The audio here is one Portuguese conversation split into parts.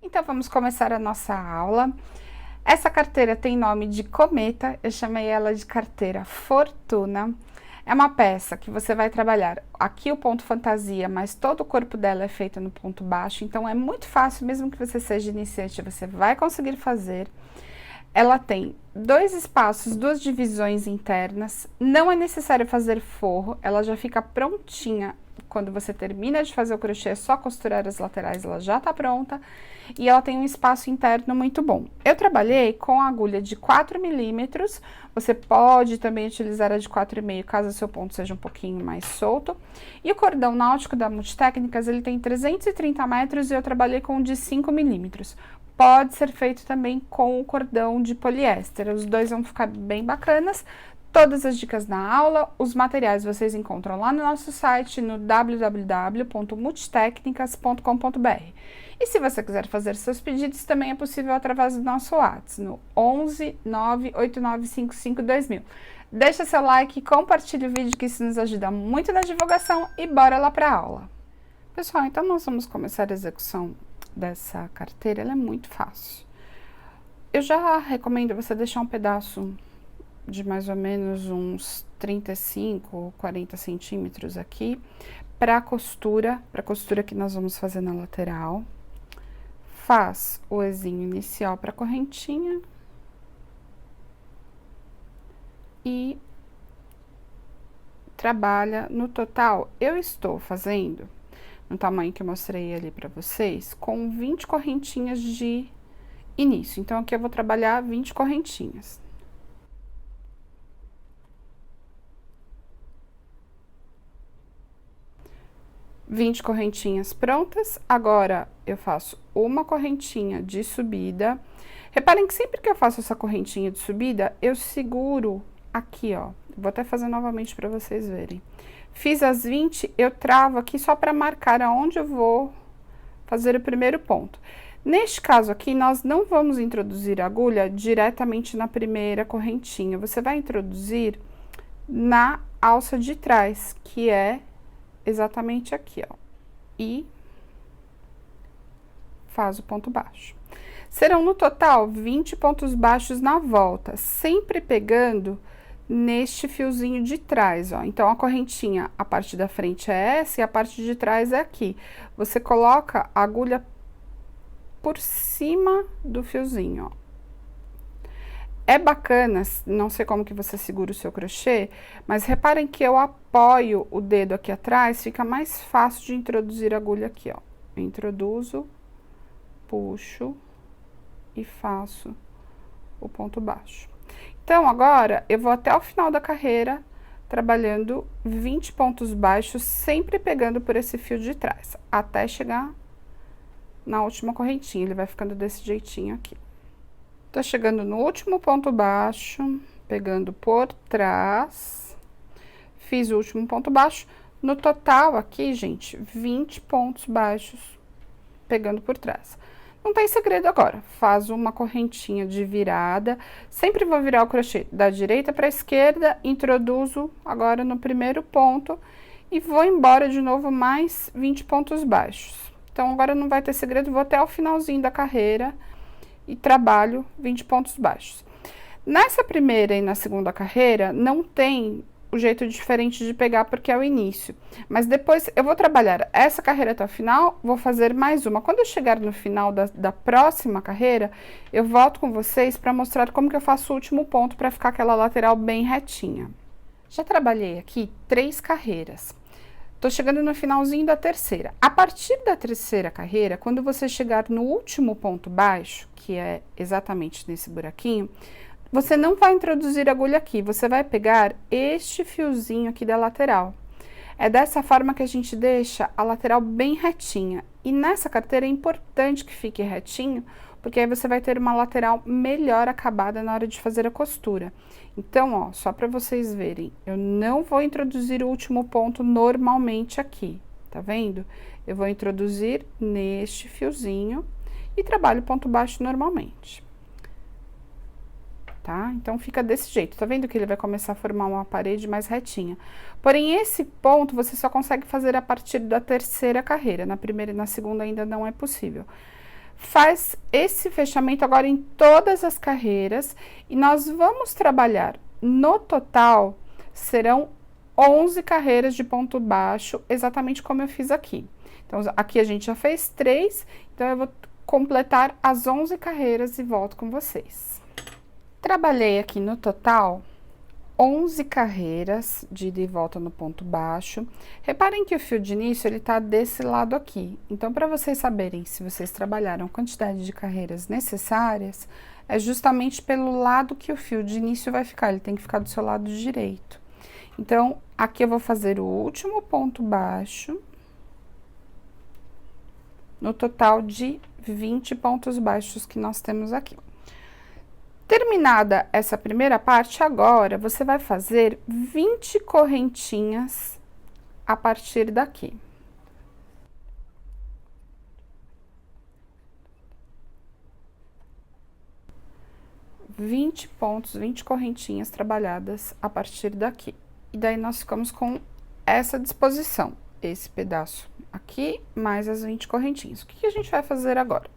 Então, vamos começar a nossa aula. Essa carteira tem nome de Cometa, eu chamei ela de carteira Fortuna. É uma peça que você vai trabalhar aqui o ponto fantasia, mas todo o corpo dela é feito no ponto baixo, então é muito fácil, mesmo que você seja iniciante, você vai conseguir fazer. Ela tem dois espaços, duas divisões internas, não é necessário fazer forro, ela já fica prontinha. Quando você termina de fazer o crochê, é só costurar as laterais, ela já tá pronta. E ela tem um espaço interno muito bom. Eu trabalhei com a agulha de 4 milímetros, você pode também utilizar a de 4,5, caso o seu ponto seja um pouquinho mais solto. E o cordão náutico da Multitécnicas, ele tem 330 metros e eu trabalhei com o de 5 milímetros. Pode ser feito também com o cordão de poliéster, os dois vão ficar bem bacanas. Todas as dicas na aula, os materiais vocês encontram lá no nosso site, no www.multitecnicas.com.br. E se você quiser fazer seus pedidos, também é possível através do nosso WhatsApp, no 11 98955 2000. Deixa seu like, compartilhe o vídeo, que isso nos ajuda muito na divulgação, e bora lá para a aula. Pessoal, então nós vamos começar a execução dessa carteira, ela é muito fácil. Eu já recomendo você deixar um pedaço de mais ou menos uns 35 ou 40 centímetros aqui, para a costura que nós vamos fazer na lateral. Faz o ezinho inicial para a correntinha. E trabalha no total, eu estou fazendo, no tamanho que eu mostrei ali para vocês, com 20 correntinhas de início. Então, aqui eu vou trabalhar 20 correntinhas. Vinte correntinhas prontas, agora eu faço uma correntinha de subida. Reparem que sempre que eu faço essa correntinha de subida, eu seguro aqui, ó. Vou até fazer novamente para vocês verem. Fiz as 20, eu travo aqui só para marcar aonde eu vou fazer o primeiro ponto. Neste caso aqui, nós não vamos introduzir a agulha diretamente na primeira correntinha. Você vai introduzir na alça de trás, que é exatamente aqui, ó, e faz o ponto baixo. Serão no total 20 pontos baixos na volta, sempre pegando neste fiozinho de trás, ó. Então, a correntinha, a parte da frente é essa e a parte de trás é aqui. Você coloca a agulha por cima do fiozinho, ó. É bacana, não sei como que você segura o seu crochê, mas reparem que eu apoio o dedo aqui atrás, fica mais fácil de introduzir a agulha aqui, ó. Eu introduzo, puxo e faço o ponto baixo. Então, agora, eu vou até o final da carreira, trabalhando 20 pontos baixos, sempre pegando por esse fio de trás, até chegar na última correntinha. Ele vai ficando desse jeitinho aqui. Tô chegando no último ponto baixo, pegando por trás, fiz o último ponto baixo. No total aqui, gente, 20 pontos baixos pegando por trás. Não tem segredo agora, faz uma correntinha de virada, sempre vou virar o crochê da direita para a esquerda, introduzo agora no primeiro ponto e vou embora de novo mais 20 pontos baixos. Então, agora não vai ter segredo, vou até o finalzinho da carreira e trabalho 20 pontos baixos. Nessa primeira e na segunda carreira, não tem o jeito diferente de pegar, porque é o início. Mas depois, eu vou trabalhar essa carreira até o final, vou fazer mais uma. Quando eu chegar no final da próxima carreira, eu volto com vocês para mostrar como que eu faço o último ponto, para ficar aquela lateral bem retinha. Já trabalhei aqui 3 carreiras. Tô chegando no finalzinho da terceira. A partir da terceira carreira, quando você chegar no último ponto baixo, que é exatamente nesse buraquinho, você não vai introduzir a agulha aqui, você vai pegar este fiozinho aqui da lateral. É dessa forma que a gente deixa a lateral bem retinha. E nessa carteira é importante que fique retinho, porque aí você vai ter uma lateral melhor acabada na hora de fazer a costura. Então, ó, só para vocês verem, eu não vou introduzir o último ponto normalmente aqui, tá vendo? Eu vou introduzir neste fiozinho e trabalho o ponto baixo normalmente. Tá? Então, fica desse jeito, tá vendo que ele vai começar a formar uma parede mais retinha. Porém, esse ponto você só consegue fazer a partir da terceira carreira, na primeira e na segunda ainda não é possível. Faz esse fechamento agora em todas as carreiras e nós vamos trabalhar no total, serão 11 carreiras de ponto baixo, exatamente como eu fiz aqui. Então, aqui a gente já fez 3, então eu vou completar as 11 carreiras e volto com vocês. Trabalhei aqui no total 11 carreiras de ida e volta no ponto baixo. Reparem que o fio de início, ele tá desse lado aqui. Então, para vocês saberem se vocês trabalharam a quantidade de carreiras necessárias, é justamente pelo lado que o fio de início vai ficar, ele tem que ficar do seu lado direito. Então, aqui eu vou fazer o último ponto baixo, no total de 20 pontos baixos que nós temos aqui. Terminada essa primeira parte, agora você vai fazer 20 correntinhas a partir daqui. Vinte pontos, 20 correntinhas trabalhadas a partir daqui. E daí nós ficamos com essa disposição, esse pedaço aqui, mais as 20 correntinhas. O que a gente vai fazer agora?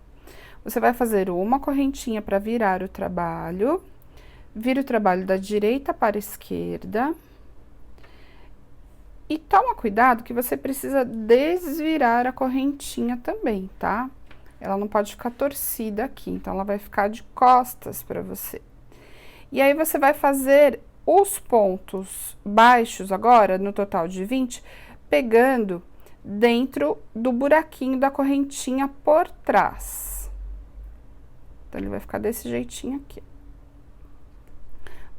Você vai fazer uma correntinha para virar o trabalho, vira o trabalho da direita para a esquerda. E toma cuidado que você precisa desvirar a correntinha também, tá? Ela não pode ficar torcida aqui, então ela vai ficar de costas para você. E aí você vai fazer os pontos baixos agora, no total de 20, pegando dentro do buraquinho da correntinha por trás. Então, ele vai ficar desse jeitinho aqui.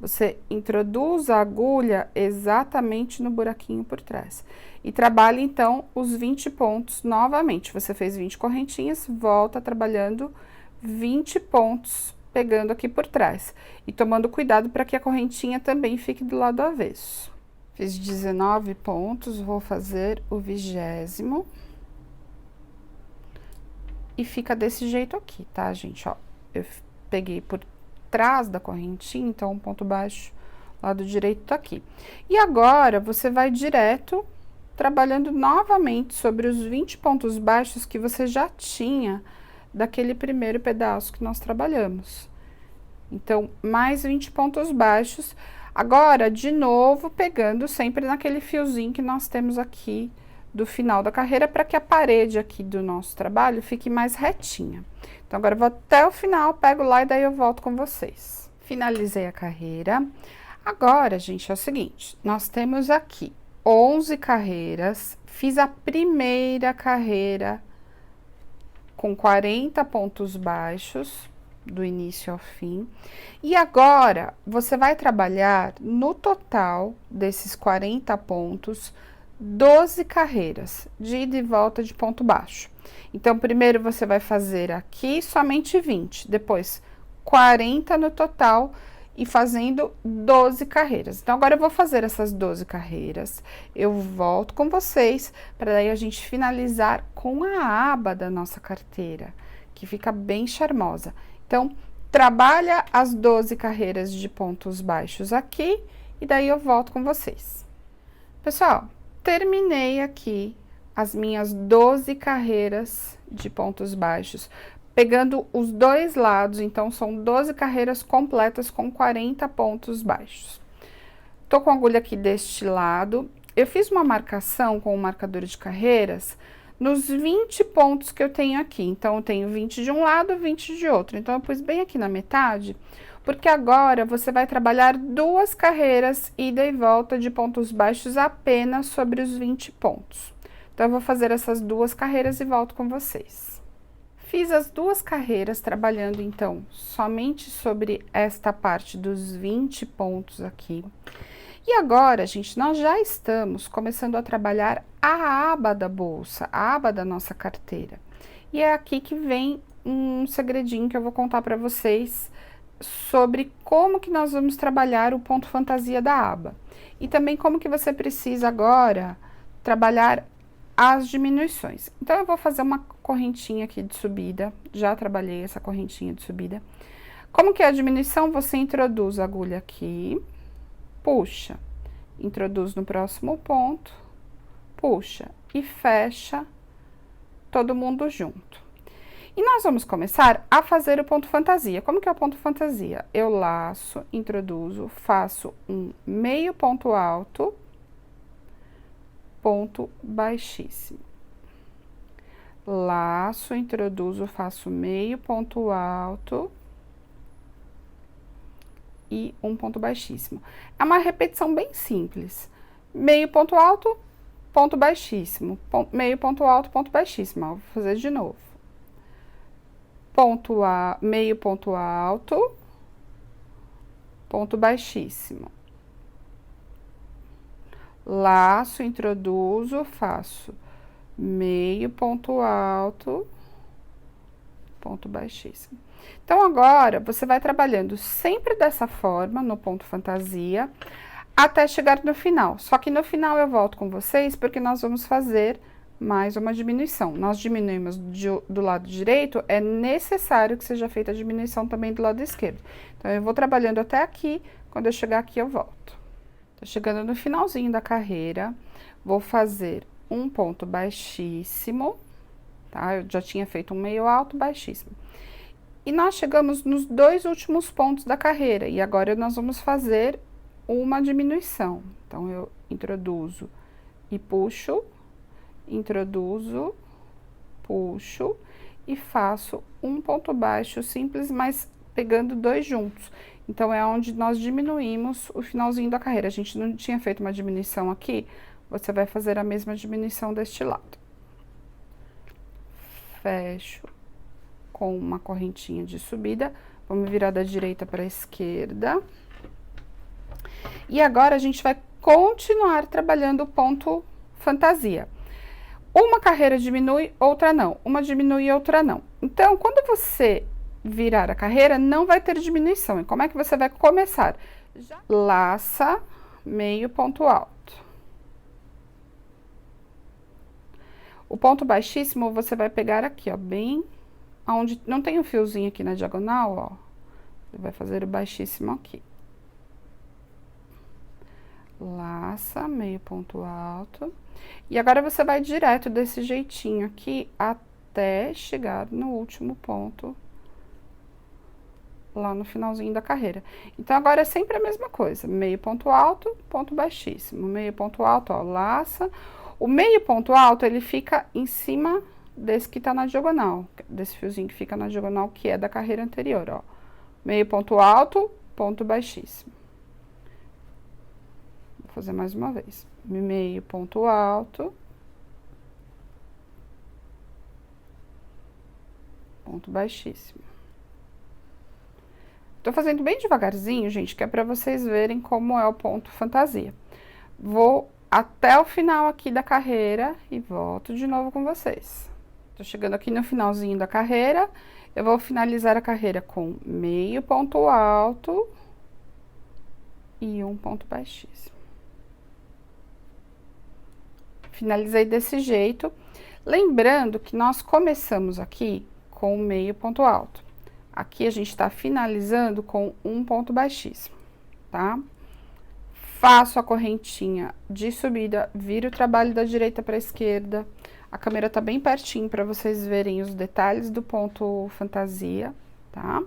Você introduz a agulha exatamente no buraquinho por trás. E trabalha, então, os 20 pontos novamente. Você fez 20 correntinhas, volta trabalhando 20 pontos, pegando aqui por trás. E tomando cuidado para que a correntinha também fique do lado avesso. Fiz 19 pontos, vou fazer o 20º. E fica desse jeito aqui, tá, gente? Ó, eu peguei por trás da correntinha, então, um ponto baixo, lado direito tá aqui. E agora, você vai direto, trabalhando novamente sobre os 20 pontos baixos que você já tinha daquele primeiro pedaço que nós trabalhamos. Então, mais 20 pontos baixos. Agora, de novo, pegando sempre naquele fiozinho que nós temos aqui do final da carreira, para que a parede aqui do nosso trabalho fique mais retinha. Então, agora eu vou até o final, pego lá e daí eu volto com vocês. Finalizei a carreira. Agora, gente, é o seguinte, nós temos aqui 11 carreiras, fiz a primeira carreira com 40 pontos baixos, do início ao fim. E agora, você vai trabalhar no total desses 40 pontos, 12 carreiras de ida e volta de ponto baixo. Então, primeiro você vai fazer aqui somente 20, depois 40 no total e fazendo 12 carreiras. Então, agora eu vou fazer essas 12 carreiras, eu volto com vocês, para daí a gente finalizar com a aba da nossa carteira, que fica bem charmosa. Então, trabalha as 12 carreiras de pontos baixos aqui, e daí eu volto com vocês. Pessoal, terminei aqui as minhas 12 carreiras de pontos baixos, pegando os dois lados, então são 12 carreiras completas com 40 pontos baixos. Tô com a agulha aqui deste lado, eu fiz uma marcação com o marcador de carreiras nos 20 pontos que eu tenho aqui, então eu tenho 20 de um lado, 20 de outro, então eu pus bem aqui na metade, porque agora você vai trabalhar 2 carreiras ida e volta de pontos baixos apenas sobre os 20 pontos. Então, eu vou fazer essas 2 carreiras e volto com vocês. Fiz as 2 carreiras trabalhando, então, somente sobre esta parte dos 20 pontos aqui. E agora, gente, nós já estamos começando a trabalhar a aba da bolsa, a aba da nossa carteira. E é aqui que vem um segredinho que eu vou contar para vocês sobre como que nós vamos trabalhar o ponto fantasia da aba. E também como que você precisa agora trabalhar as diminuições. Então, eu vou fazer uma correntinha aqui de subida, já trabalhei essa correntinha de subida. Como que é a diminuição? Você introduz a agulha aqui, puxa, introduz no próximo ponto, puxa e fecha todo mundo junto. E nós vamos começar a fazer o ponto fantasia. Como que é o ponto fantasia? Eu laço, introduzo, faço um meio ponto alto, ponto baixíssimo. Laço, introduzo, faço meio ponto alto e um ponto baixíssimo. É uma repetição bem simples. Meio ponto alto, ponto baixíssimo. Meio ponto alto, ponto baixíssimo. Ó, vou fazer de novo. Meio ponto alto, ponto baixíssimo. Laço, introduzo, faço meio ponto alto, ponto baixíssimo. Então, agora, você vai trabalhando sempre dessa forma, no ponto fantasia, até chegar no final. Só que no final eu volto com vocês, porque nós vamos fazer mais uma diminuição. Nós diminuímos do lado direito, é necessário que seja feita a diminuição também do lado esquerdo. Então, eu vou trabalhando até aqui, quando eu chegar aqui eu volto. Tô chegando no finalzinho da carreira, vou fazer um ponto baixíssimo, tá? Eu já tinha feito um meio alto, baixíssimo. E nós chegamos nos dois últimos pontos da carreira, e agora nós vamos fazer uma diminuição. Então, eu introduzo e puxo, introduzo, puxo e faço um ponto baixo simples, mas pegando dois juntos. Então, é onde nós diminuímos o finalzinho da carreira. A gente não tinha feito uma diminuição aqui, você vai fazer a mesma diminuição deste lado. Fecho com uma correntinha de subida, vamos virar da direita para a esquerda. E agora, a gente vai continuar trabalhando o ponto fantasia. Uma carreira diminui, outra não. Uma diminui, outra não. Então, quando você virar a carreira, não vai ter diminuição. E como é que você vai começar? Laça, meio ponto alto. O ponto baixíssimo, você vai pegar aqui, ó, bem onde não tem um fiozinho aqui na diagonal, ó. Você vai fazer o baixíssimo aqui. Laça, meio ponto alto. E agora, você vai direto desse jeitinho aqui, até chegar no último ponto, lá no finalzinho da carreira. Então, agora é sempre a mesma coisa, meio ponto alto, ponto baixíssimo, meio ponto alto, ó, laça. O meio ponto alto, ele fica em cima desse que tá na diagonal, desse fiozinho que fica na diagonal, que é da carreira anterior, ó. Meio ponto alto, ponto baixíssimo. Vou fazer mais uma vez. Meio ponto alto, ponto baixíssimo. Tô fazendo bem devagarzinho, gente, que é pra vocês verem como é o ponto fantasia. Vou até o final aqui da carreira e volto de novo com vocês. Tô chegando aqui no finalzinho da carreira, eu vou finalizar a carreira com meio ponto alto e um ponto baixíssimo. Finalizei desse jeito, lembrando que nós começamos aqui com meio ponto alto. Aqui a gente tá finalizando com um ponto baixíssimo, tá? Faço a correntinha de subida, viro o trabalho da direita para a esquerda. A câmera tá bem pertinho para vocês verem os detalhes do ponto fantasia, tá?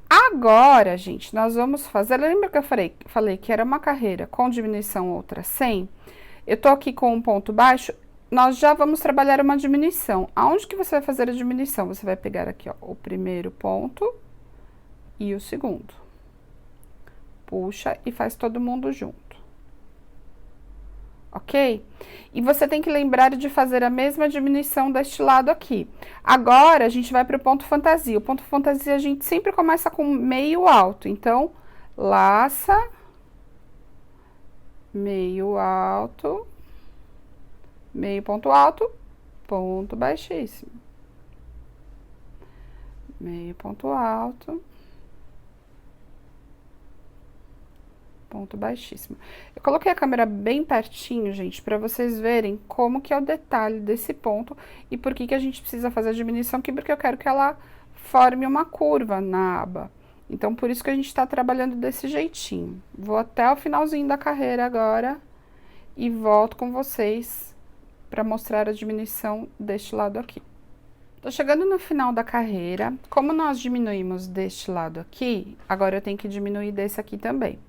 Agora, gente, nós vamos fazer... Lembra que eu falei que era uma carreira com diminuição, outra sem? Eu tô aqui com um ponto baixo, nós já vamos trabalhar uma diminuição. Aonde que você vai fazer a diminuição? Você vai pegar aqui, ó, o primeiro ponto e o segundo. Puxa e faz todo mundo junto. Ok? E você tem que lembrar de fazer a mesma diminuição deste lado aqui. Agora, a gente vai para o ponto fantasia. O ponto fantasia, a gente sempre começa com meio alto. Então, laça, meio alto, meio ponto alto, ponto baixíssimo. Meio ponto alto, ponto baixíssimo. Eu coloquei a câmera bem pertinho, gente, para vocês verem como que é o detalhe desse ponto e por que que a gente precisa fazer a diminuição aqui, porque eu quero que ela forme uma curva na aba. Então, por isso que a gente tá trabalhando desse jeitinho. Vou até o finalzinho da carreira agora e volto com vocês para mostrar a diminuição deste lado aqui. Tô chegando no final da carreira, como nós diminuímos deste lado aqui, agora eu tenho que diminuir desse aqui também.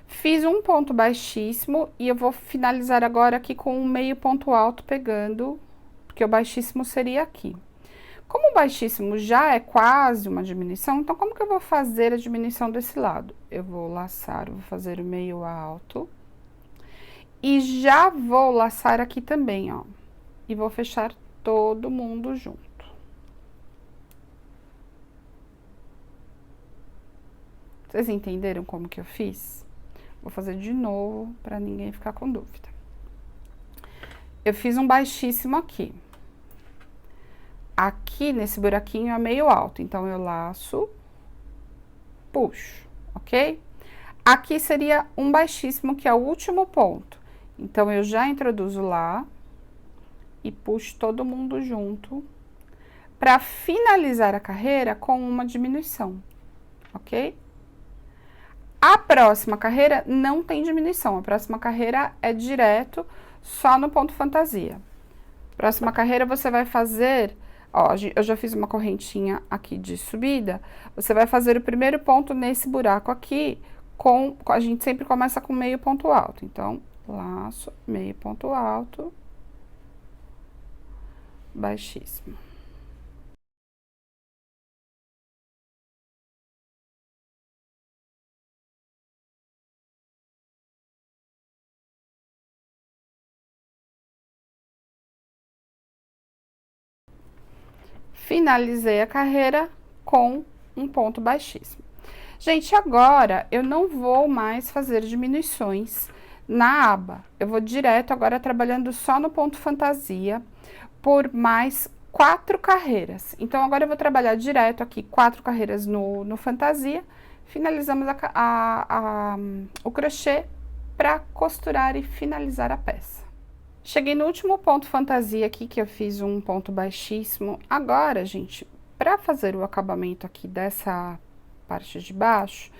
Fiz um ponto baixíssimo e eu vou finalizar agora aqui com um meio ponto alto pegando, porque o baixíssimo seria aqui. Como o baixíssimo já é quase uma diminuição, então como que eu vou fazer a diminuição desse lado? Eu vou laçar, vou fazer o meio alto e já vou laçar aqui também, ó. E vou fechar todo mundo junto. Vocês entenderam como que eu fiz? Vou fazer de novo para ninguém ficar com dúvida. Eu fiz um baixíssimo aqui. Aqui nesse buraquinho é meio alto, então eu laço, puxo, ok? Aqui seria um baixíssimo, que é o último ponto. Então, eu já introduzo lá e puxo todo mundo junto para finalizar a carreira com uma diminuição, ok? A próxima carreira não tem diminuição, a próxima carreira é direto só no ponto fantasia. Próxima carreira você vai fazer, ó, eu já fiz uma correntinha aqui de subida, você vai fazer o primeiro ponto nesse buraco aqui, a gente sempre começa com meio ponto alto, então, laço, meio ponto alto, baixíssimo. Finalizei a carreira com um ponto baixíssimo. Gente, agora eu não vou mais fazer diminuições na aba. Eu vou direto agora trabalhando só no ponto fantasia por mais 4 carreiras. Então, agora eu vou trabalhar direto aqui 4 carreiras no fantasia. Finalizamos o crochê para costurar e finalizar a peça. Cheguei no último ponto fantasia aqui, que eu fiz um ponto baixíssimo. Agora, gente, para fazer o acabamento aqui dessa parte de baixo,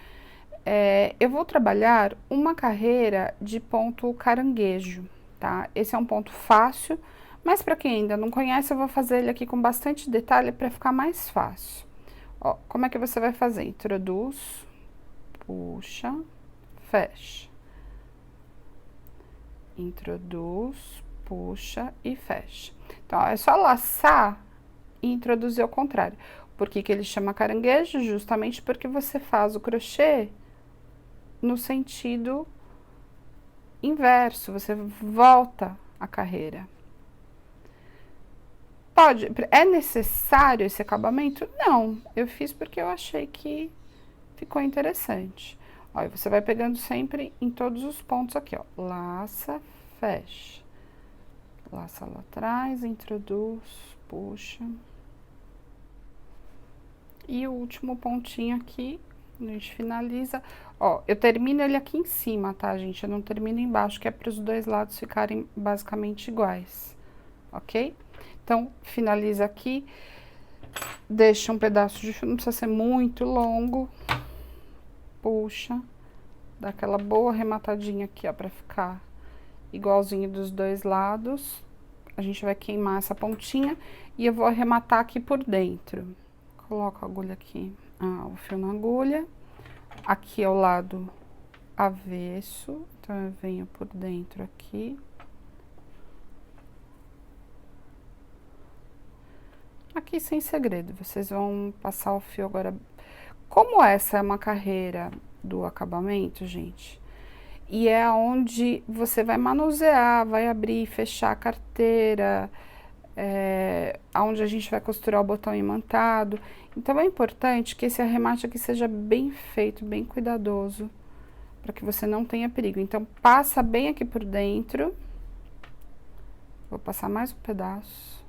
eu vou trabalhar uma carreira de ponto caranguejo, tá? Esse é um ponto fácil, mas para quem ainda não conhece, eu vou fazer ele aqui com bastante detalhe para ficar mais fácil. Ó, como é que você vai fazer? Introduz, puxa, fecha. Introduz, puxa e fecha. Então, ó, é só laçar e introduzir ao contrário. Por que que ele chama caranguejo? Justamente porque você faz o crochê no sentido inverso, você volta a carreira. É necessário esse acabamento? Não, eu fiz porque eu achei que ficou interessante. Ó, e você vai pegando sempre em todos os pontos aqui, ó. Laça, fecha. Laça lá atrás, introduz, puxa. E o último pontinho aqui, a gente finaliza. Ó, eu termino ele aqui em cima, tá, gente? Eu não termino embaixo, que é para os dois lados ficarem basicamente iguais, ok? Então, finaliza aqui, deixa um pedaço de fio, não precisa ser muito longo. Puxa, dá aquela boa arrematadinha aqui, ó, pra ficar igualzinho dos dois lados. A gente vai queimar essa pontinha e eu vou arrematar aqui por dentro. Coloco a agulha aqui, o fio na agulha. Aqui é o lado avesso, então eu venho por dentro aqui. Aqui sem segredo, vocês vão passar o fio agora. Como essa é uma carreira do acabamento, gente, e é onde você vai manusear, vai abrir e fechar a carteira, onde a gente vai costurar o botão imantado. Então, é importante que esse arremate aqui seja bem feito, bem cuidadoso, para que você não tenha perigo. Então, passa bem aqui por dentro. Vou passar mais um pedaço.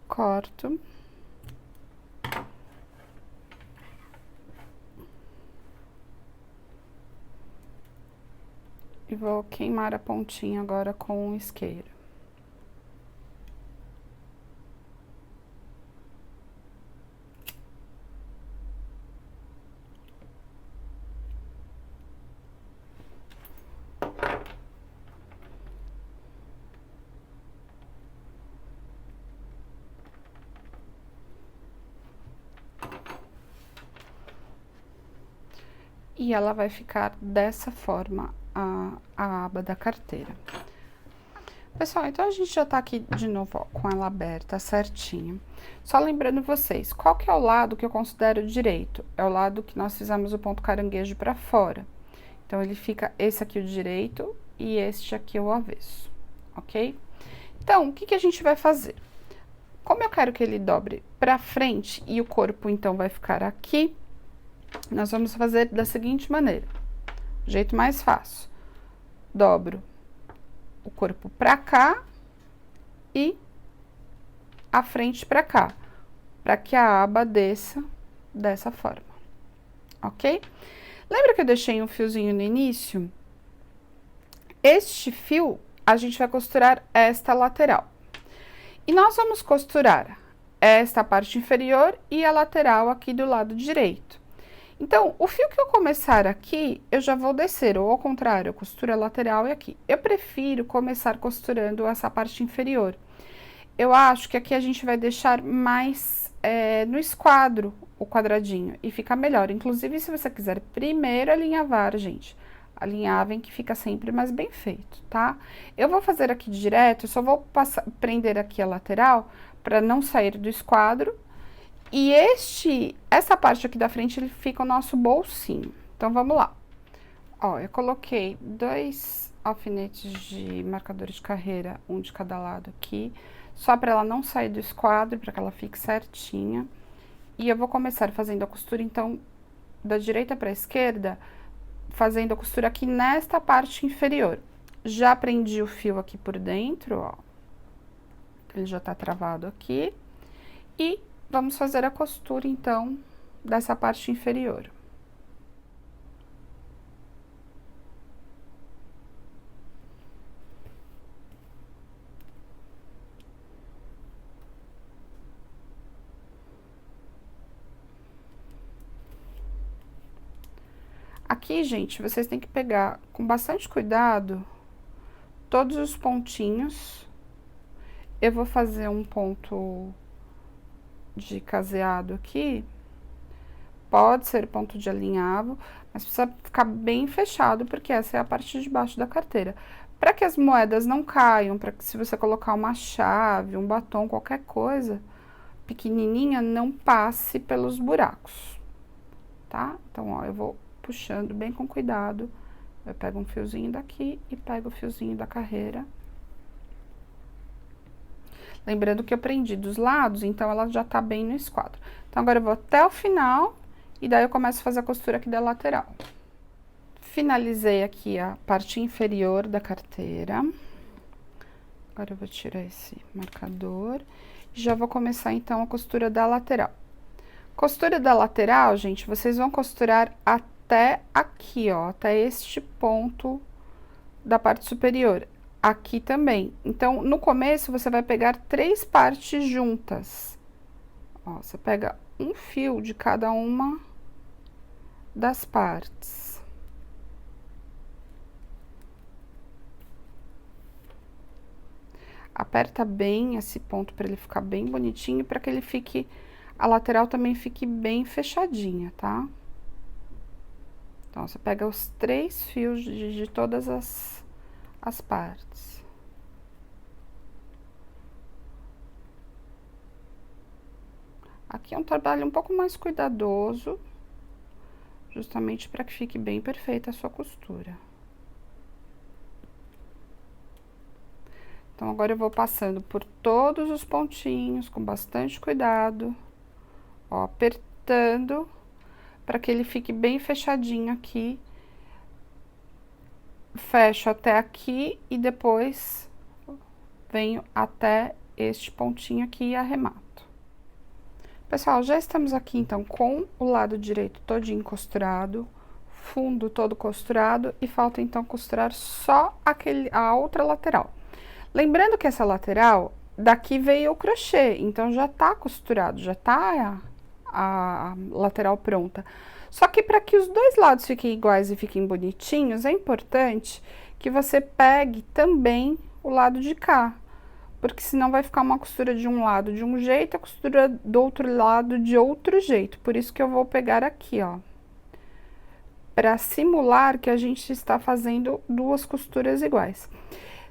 Corto. E vou queimar a pontinha agora com o isqueiro. e ela vai ficar dessa forma, a aba da carteira. Pessoal, então a gente já tá aqui de novo, ó, com ela aberta, certinho. Só lembrando vocês, qual que é o lado que eu considero direito? É o lado que nós fizemos o ponto caranguejo pra fora. Então, ele fica esse aqui o direito e este aqui o avesso, ok? Então, o que que a gente vai fazer? Como eu quero que ele dobre pra frente e o corpo, então, vai ficar aqui, nós vamos fazer da seguinte maneira. Jeito mais fácil. Dobro o corpo pra cá e a frente pra cá, pra que a aba desça dessa forma, ok? Lembra que eu deixei um fiozinho no início? Este fio, a gente vai costurar esta lateral. E nós vamos costurar esta parte inferior e a lateral aqui do lado direito. Então, o fio que eu começar aqui, eu já vou descer, ou ao contrário, eu costuro a lateral e aqui. Eu prefiro começar costurando essa parte inferior. Eu acho que aqui a gente vai deixar mais no esquadro o quadradinho e fica melhor. Inclusive, se você quiser primeiro alinhavar, gente, alinhavem que fica sempre mais bem feito, tá? Eu vou fazer aqui direto, eu só vou prender aqui a lateral para não sair do esquadro. E essa parte aqui da frente, ele fica o nosso bolsinho. Então, vamos lá. Ó, eu coloquei 2 alfinetes de marcador de carreira, um de cada lado aqui, só para ela não sair do esquadro, para que ela fique certinha. E eu vou começar fazendo a costura, então, da direita para a esquerda, fazendo a costura aqui nesta parte inferior. Já prendi o fio aqui por dentro, ó. Ele já tá travado aqui. E vamos fazer a costura, então, dessa parte inferior. Aqui, gente, vocês têm que pegar com bastante cuidado todos os pontinhos. Eu vou fazer um ponto de caseado aqui, pode ser ponto de alinhavo, mas precisa ficar bem fechado, porque essa é a parte de baixo da carteira. Para que as moedas não caiam, para que se você colocar uma chave, um batom, qualquer coisa pequenininha, não passe pelos buracos, tá? Então, ó, eu vou puxando bem com cuidado, eu pego um fiozinho daqui e pego o fiozinho da carreira. Lembrando que eu prendi dos lados, então ela já tá bem no esquadro. Então, agora eu vou até o final e daí eu começo a fazer a costura aqui da lateral. Finalizei aqui a parte inferior da carteira. Agora eu vou tirar esse marcador e já vou começar, então, a costura da lateral. Costura da lateral, gente, vocês vão costurar até aqui, ó, até este ponto da parte superior. Aqui também. Então, no começo, você vai pegar 3 partes juntas. Ó, você pega um fio de cada uma das partes. Aperta bem esse ponto para ele ficar bem bonitinho, para que ele fique, a lateral também fique bem fechadinha, tá? Então, você pega os 3 fios de todas as partes. Aqui é um trabalho um pouco mais cuidadoso, justamente para que fique bem perfeita a sua costura. Então, agora eu vou passando por todos os pontinhos, com bastante cuidado, ó, apertando, para que ele fique bem fechadinho aqui. Fecho até aqui e depois venho até este pontinho aqui e arremato. Pessoal, já estamos aqui, então, com o lado direito todinho costurado, fundo todo costurado, e falta, então, costurar só a outra lateral. Lembrando que essa lateral, daqui veio o crochê, então, já tá costurado, já tá a lateral pronta. Só que para que os dois lados fiquem iguais e fiquem bonitinhos, é importante que você pegue também o lado de cá. Porque senão vai ficar uma costura de um lado de um jeito, a costura do outro lado de outro jeito. Por isso que eu vou pegar aqui, ó. para simular que a gente está fazendo duas costuras iguais.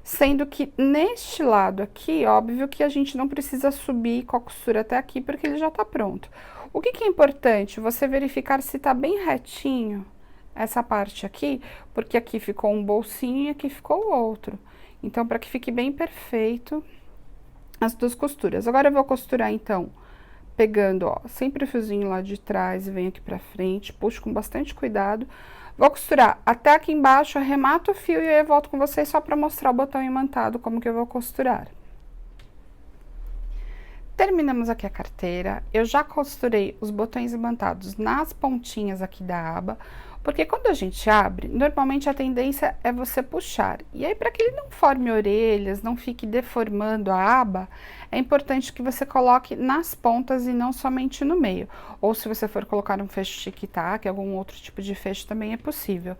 Sendo que neste lado aqui, óbvio que a gente não precisa subir com a costura até aqui, porque ele já tá pronto. O que que é importante? Você verificar se tá bem retinho essa parte aqui, porque aqui ficou um bolsinho e aqui ficou o outro. Então, para que fique bem perfeito as duas costuras. Agora, eu vou costurar, então, pegando, ó, sempre o fiozinho lá de trás e venho aqui pra frente, puxo com bastante cuidado. Vou costurar até aqui embaixo, arremato o fio e aí eu volto com vocês só pra mostrar o botão imantado, como que eu vou costurar. Terminamos aqui a carteira, eu já costurei os botões imantados nas pontinhas aqui da aba, porque quando a gente abre, normalmente a tendência é você puxar. E aí, para que ele não forme orelhas, não fique deformando a aba, é importante que você coloque nas pontas e não somente no meio. Ou se você for colocar um fecho tic-tac, algum outro tipo de fecho também é possível.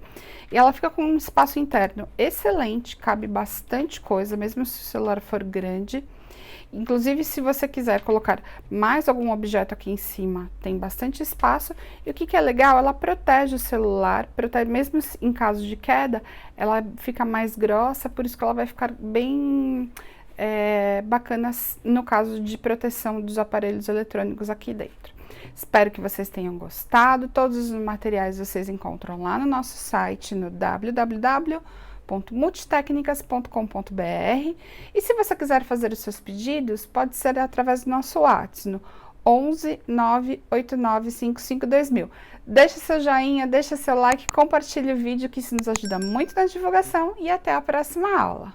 E ela fica com um espaço interno excelente, cabe bastante coisa, mesmo se o celular for grande. Inclusive, se você quiser colocar mais algum objeto aqui em cima, tem bastante espaço. E o que que é legal, ela protege o celular, protege, mesmo em caso de queda, ela fica mais grossa, por isso que ela vai ficar bem bacana no caso de proteção dos aparelhos eletrônicos aqui dentro. Espero que vocês tenham gostado. Todos os materiais vocês encontram lá no nosso site, no www.multitecnicas.com.br. E se você quiser fazer os seus pedidos, pode ser através do nosso WhatsApp, no 11 98955 2000. Deixa seu joinha, deixa seu like, compartilhe o vídeo, que isso nos ajuda muito na divulgação, e até a próxima aula.